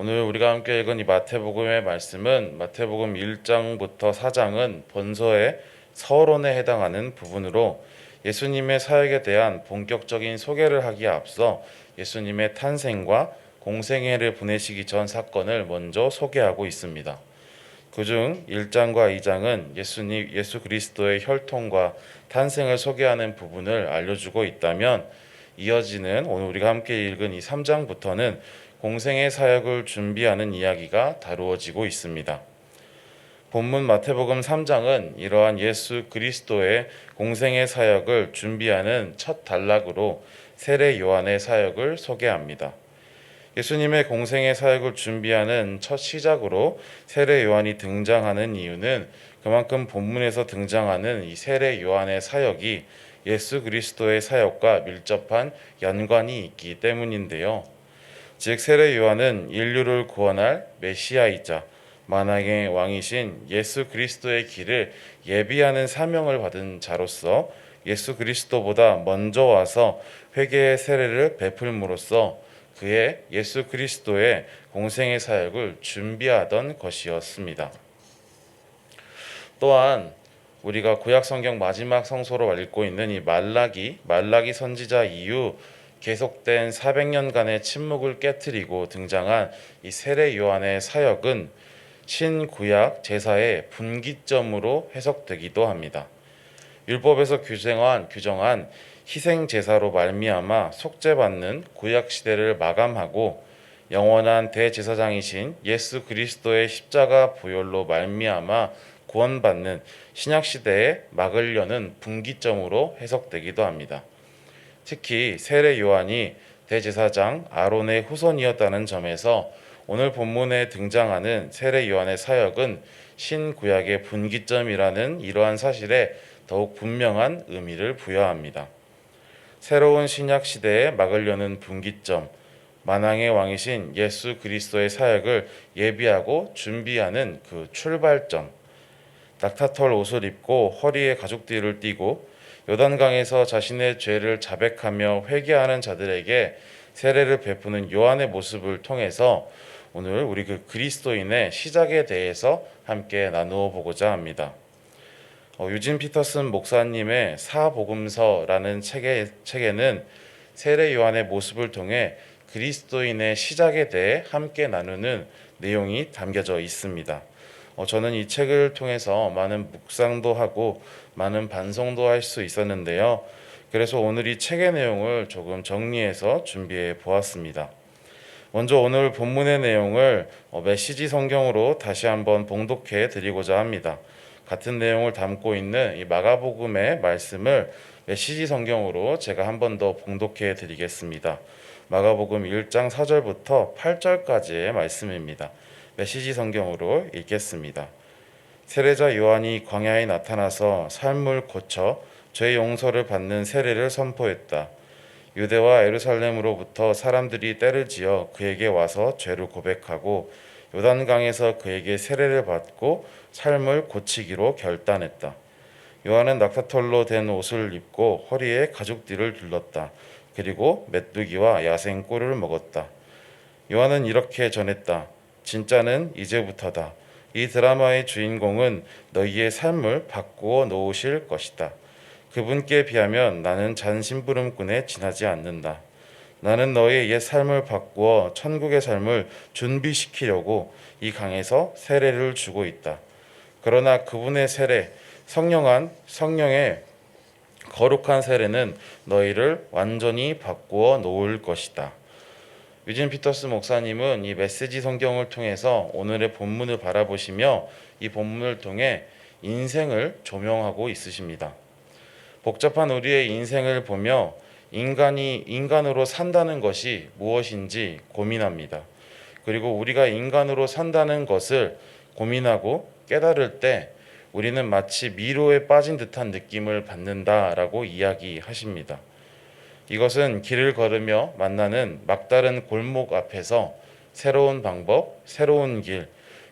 오늘 우리가 함께 읽은 이 마태복음의 말씀은 마태복음 1장부터 4장은 본서의 서론에 해당하는 부분으로 예수님의 사역에 대한 본격적인 소개를 하기에 앞서 예수님의 탄생과 공생애를 보내시기 전 사건을 먼저 소개하고 있습니다. 그중 1장과 2장은 예수 그리스도의 혈통과 탄생을 소개하는 부분을 알려주고 있다면, 이어지는 오늘 우리가 함께 읽은 이 3장부터는 공생의 사역을 준비하는 이야기가 다루어지고 있습니다. 본문 마태복음 3장은 이러한 예수 그리스도의 공생의 사역을 준비하는 첫 단락으로 세례 요한의 사역을 소개합니다. 예수님의 공생의 사역을 준비하는 첫 시작으로 세례 요한이 등장하는 이유는 그만큼 본문에서 등장하는 이 세례 요한의 사역이 예수 그리스도의 사역과 밀접한 연관이 있기 때문인데요. 즉 세례 요한은 인류를 구원할 메시아이자 만왕의 왕이신 예수 그리스도의 길을 예비하는 사명을 받은 자로서 예수 그리스도보다 먼저 와서 회개의 세례를 베풀므로써 그의 예수 그리스도의 공생의 사역을 준비하던 것이었습니다. 또한 우리가 구약 성경 마지막 성서로 읽고 있는 이 말라기 선지자 이후 계속된 400년간의 침묵을 깨뜨리고 등장한 이 세례 요한의 사역은 신구약 제사의 분기점으로 해석되기도 합니다. 율법에서 규정한 희생 제사로 말미암아 속죄받는 구약 시대를 마감하고 영원한 대제사장이신 예수 그리스도의 십자가 보혈로 말미암아 구원받는 신약 시대에 막을 여는 분기점으로 해석되기도 합니다. 특히 세례 요한이 대제사장 아론의 후손이었다는 점에서 오늘 본문에 등장하는 세례 요한의 사역은 신구약의 분기점이라는 이러한 사실에 더욱 분명한 의미를 부여합니다. 새로운 신약 시대에 막을 여는 분기점, 만왕의 왕이신 예수 그리스도의 사역을 예비하고 준비하는 그 출발점, 낙타털 옷을 입고 허리에 가죽띠를 띠고 요단강에서 자신의 죄를 자백하며 회개하는 자들에게 세례를 베푸는 요한의 모습을 통해서 오늘 우리 그 그리스도인의 시작에 대해서 함께 나누어 보고자 합니다. 유진 피터슨 목사님의 사복음서라는 책에는 세례 요한의 모습을 통해 그리스도인의 시작에 대해 함께 나누는 내용이 담겨져 있습니다. 저는 이 책을 통해서 많은 묵상도 하고 많은 반성도 할 수 있었는데요. 그래서 오늘 이 책의 내용을 조금 정리해서 준비해 보았습니다. 먼저 오늘 본문의 내용을 메시지 성경으로 다시 한번 봉독해 드리고자 합니다. 같은 내용을 담고 있는 이 마가복음의 말씀을 메시지 성경으로 제가 한 번 더 봉독해 드리겠습니다. 마가복음 1장 4절부터 8절까지의 말씀입니다. 메시지 성경으로 읽겠습니다. 세례자 요한이 광야에 나타나서 삶을 고쳐 죄 용서를 받는 세례를 선포했다. 유대와 예루살렘으로부터 사람들이 떼를 지어 그에게 와서 죄를 고백하고 요단강에서 그에게 세례를 받고 삶을 고치기로 결단했다. 요한은 낙타털로 된 옷을 입고 허리에 가죽띠를 둘렀다. 그리고 메뚜기와 야생 꿀을 먹었다. 요한은 이렇게 전했다. 진짜는 이제부터다. 이 드라마의 주인공은 너희의 삶을 바꾸어 놓으실 것이다. 그분께 비하면 나는 잔심부름꾼에 지나지 않는다. 나는 너의 옛 삶을 바꾸어 천국의 삶을 준비시키려고 이 강에서 세례를 주고 있다. 그러나 그분의 세례, 성령의 거룩한 세례는 너희를 완전히 바꾸어 놓을 것이다. 유진 피터스 목사님은 이 메시지 성경을 통해서 오늘의 본문을 바라보시며 이 본문을 통해 인생을 조명하고 있으십니다. 복잡한 우리의 인생을 보며 인간으로 산다는 것이 무엇인지 고민합니다. 그리고 우리가 인간으로 산다는 것을 고민하고 깨달을 때 우리는 마치 미로에 빠진 듯한 느낌을 받는다라고 이야기하십니다. 이것은 길을 걸으며 만나는 막다른 골목 앞에서 새로운 방법, 새로운 길,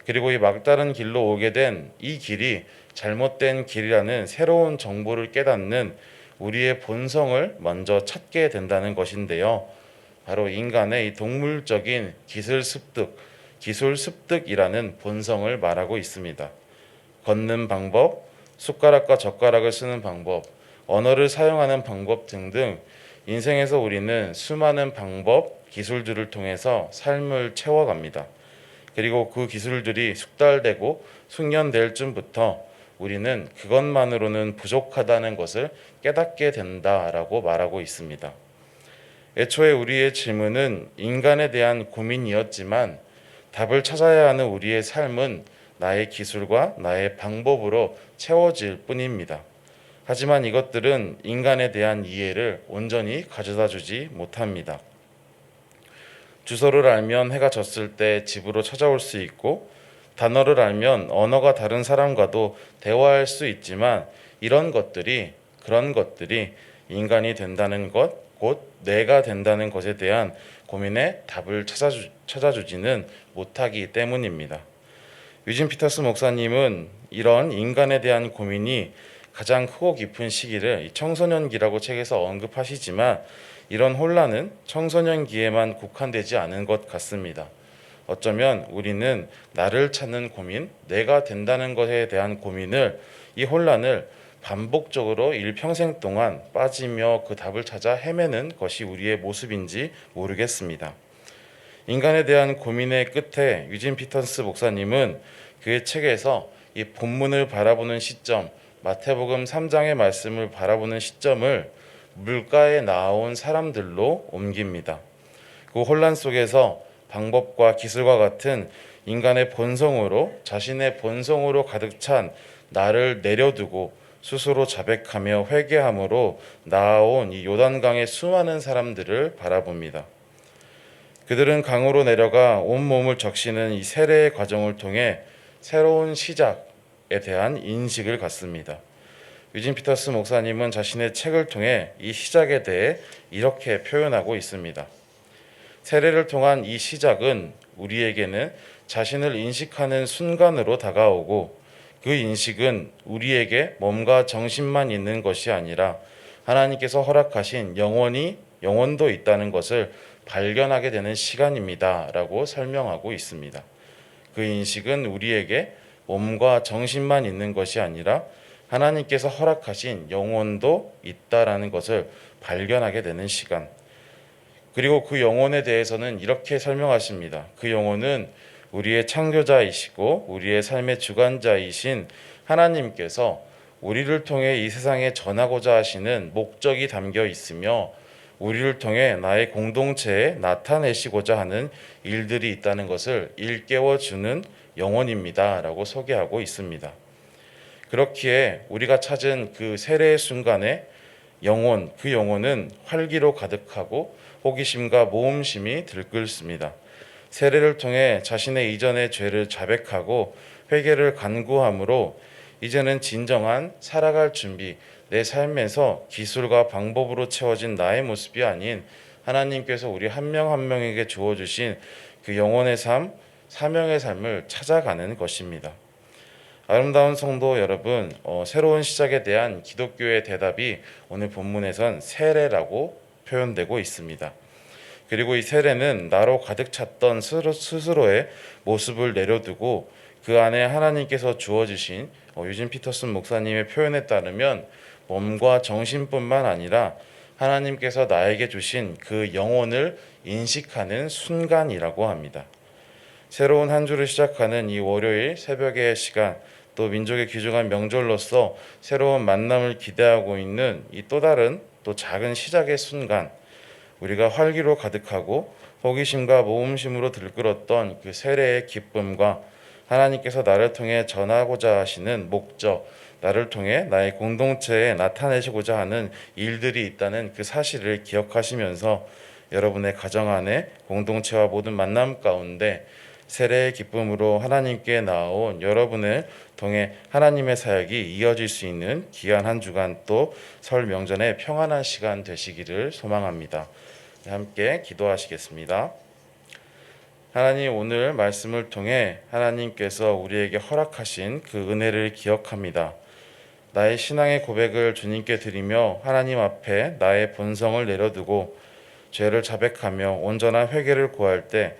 그리고 이 막다른 길로 오게 된 이 길이 잘못된 길이라는 새로운 정보를 깨닫는 우리의 본성을 먼저 찾게 된다는 것인데요. 바로 인간의 이 동물적인 기슬 습득, 기술 습득이라는 본성을 말하고 있습니다. 걷는 방법, 숟가락과 젓가락을 쓰는 방법, 언어를 사용하는 방법 등등 인생에서 우리는 수많은 방법, 기술들을 통해서 삶을 채워갑니다. 그리고 그 기술들이 숙달되고 숙련될 쯤부터 우리는 그것만으로는 부족하다는 것을 깨닫게 된다라고 말하고 있습니다. 애초에 우리의 질문은 인간에 대한 고민이었지만 답을 찾아야 하는 우리의 삶은 나의 기술과 나의 방법으로 채워질 뿐입니다. 하지만 이것들은 인간에 대한 이해를 온전히 가져다 주지 못합니다. 주소를 알면 해가 졌을 때 집으로 찾아올 수 있고 단어를 알면 언어가 다른 사람과도 대화할 수 있지만 그런 것들이 인간이 된다는 것, 곧 내가 된다는 것에 대한 고민에 답을 찾아주지는 못하기 때문입니다. 유진 피터스 목사님은 이런 인간에 대한 고민이 가장 크고 깊은 시기를 청소년기라고 책에서 언급하시지만 이런 혼란은 청소년기에만 국한되지 않은 것 같습니다. 어쩌면 우리는 나를 찾는 고민, 내가 된다는 것에 대한 고민을, 이 혼란을 반복적으로 일평생 동안 빠지며 그 답을 찾아 헤매는 것이 우리의 모습인지 모르겠습니다. 인간에 대한 고민의 끝에 유진 피터스 목사님은 그의 책에서 이 본문을 바라보는 시점, 마태복음 3장의 말씀을 바라보는 시점을 물가에 나온 사람들로 옮깁니다. 그 혼란 속에서 방법과 기술과 같은 인간의 본성으로, 자신의 본성으로 가득 찬 나를 내려두고 스스로 자백하며 회개함으로 나아온 이 요단강의 수많은 사람들을 바라봅니다. 그들은 강으로 내려가 온몸을 적시는 이 세례의 과정을 통해 새로운 시작에 대한 인식을 갖습니다. 유진 피터스 목사님은 자신의 책을 통해 이 시작에 대해 이렇게 표현하고 있습니다. 세례를 통한 이 시작은 우리에게는 자신을 인식하는 순간으로 다가오고 그 인식은 우리에게 몸과 정신만 있는 것이 아니라 하나님께서 허락하신 영혼도 있다는 것을 발견하게 되는 시간입니다. 라고 설명하고 있습니다. 그 인식은 우리에게 몸과 정신만 있는 것이 아니라 하나님께서 허락하신 영혼도 있다라는 것을 발견하게 되는 시간. 그리고 그 영혼에 대해서는 이렇게 설명하십니다. 그 영혼은 우리의 창조자이시고 우리의 삶의 주관자이신 하나님께서 우리를 통해 이 세상에 전하고자 하시는 목적이 담겨 있으며 우리를 통해 나의 공동체에 나타내시고자 하는 일들이 있다는 것을 일깨워주는 영혼입니다. 라고 소개하고 있습니다. 그렇기에 우리가 찾은 그 세례의 순간에 그 영혼은 활기로 가득하고 호기심과 모험심이 들끓습니다. 세례를 통해 자신의 이전의 죄를 자백하고 회개를 간구함으로 이제는 진정한 살아갈 준비, 내 삶에서 기술과 방법으로 채워진 나의 모습이 아닌 하나님께서 우리 한 명 한 명에게 주어주신 그 영혼의 삶, 사명의 삶을 찾아가는 것입니다. 아름다운 성도 여러분, 새로운 시작에 대한 기독교의 대답이 오늘 본문에선 세례라고 표현되고 있습니다. 그리고 이 세례는 나로 가득 찼던 스스로의 모습을 내려두고 그 안에 하나님께서 주어주신 유진 피터슨 목사님의 표현에 따르면 몸과 정신뿐만 아니라 하나님께서 나에게 주신 그 영혼을 인식하는 순간이라고 합니다. 새로운 한 주를 시작하는 이 월요일 새벽의 시간, 또 민족의 귀중한 명절로서 새로운 만남을 기대하고 있는 이 또 다른 또 작은 시작의 순간, 우리가 활기로 가득하고 호기심과 모험심으로 들끓었던 그 세례의 기쁨과 하나님께서 나를 통해 전하고자 하시는 목적, 나를 통해 나의 공동체에 나타내시고자 하는 일들이 있다는 그 사실을 기억하시면서 여러분의 가정 안에 공동체와 모든 만남 가운데 세례의 기쁨으로 하나님께 나아온 여러분을 통해 하나님의 사역이 이어질 수 있는 귀한 한 주간 또 설 명절의 평안한 시간 되시기를 소망합니다. 함께 기도하시겠습니다. 하나님, 오늘 말씀을 통해 하나님께서 우리에게 허락하신 그 은혜를 기억합니다. 나의 신앙의 고백을 주님께 드리며 하나님 앞에 나의 본성을 내려두고 죄를 자백하며 온전한 회개를 구할 때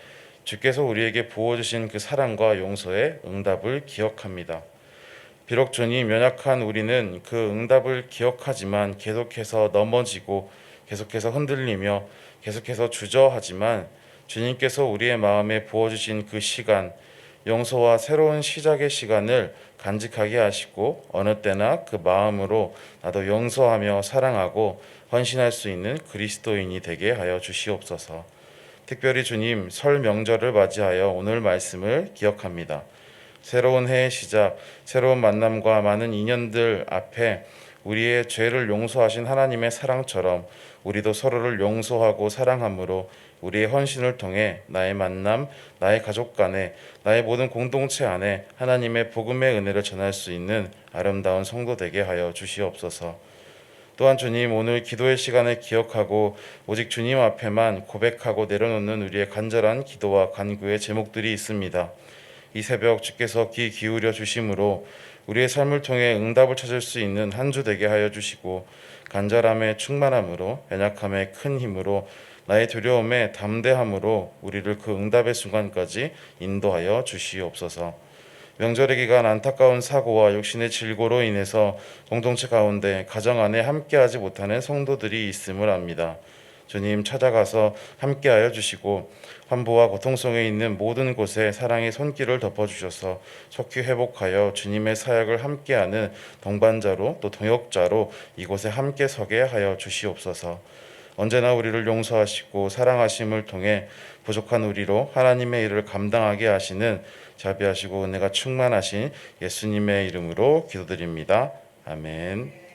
주께서 우리에게 부어주신 그 사랑과 용서의 응답을 기억합니다. 비록 주님 연약한 우리는 그 응답을 기억하지만 계속해서 넘어지고 계속해서 흔들리며 계속해서 주저하지만 주님께서 우리의 마음에 부어주신 그 시간, 용서와 새로운 시작의 시간을 간직하게 하시고 어느 때나 그 마음으로 나도 용서하며 사랑하고 헌신할 수 있는 그리스도인이 되게 하여 주시옵소서. 특별히 주님 설 명절을 맞이하여 오늘 말씀을 기억합니다. 새로운 해의 시작, 새로운 만남과 많은 인연들 앞에 우리의 죄를 용서하신 하나님의 사랑처럼 우리도 서로를 용서하고 사랑함으로 우리의 헌신을 통해 나의 만남, 나의 가족 간에, 나의 모든 공동체 안에 하나님의 복음의 은혜를 전할 수 있는 아름다운 성도 되게 하여 주시옵소서. 또한 주님 오늘 기도의 시간을 기억하고 오직 주님 앞에만 고백하고 내려놓는 우리의 간절한 기도와 간구의 제목들이 있습니다. 이 새벽 주께서 귀 기울여 주심으로 우리의 삶을 통해 응답을 찾을 수 있는 한 주 되게 하여 주시고 간절함에 충만함으로 연약함에 큰 힘으로 나의 두려움에 담대함으로 우리를 그 응답의 순간까지 인도하여 주시옵소서. 명절의 기간 안타까운 사고와 육신의 질고로 인해서 공동체 가운데 가정 안에 함께하지 못하는 성도들이 있음을 압니다. 주님 찾아가서 함께하여 주시고 환부와 고통 속에 있는 모든 곳에 사랑의 손길을 덮어주셔서 속히 회복하여 주님의 사역을 함께하는 동반자로 또 동역자로 이곳에 함께 서게 하여 주시옵소서. 언제나 우리를 용서하시고 사랑하심을 통해 부족한 우리로 하나님의 일을 감당하게 하시는 자비하시고 은혜가 충만하신 예수님의 이름으로 기도드립니다. 아멘.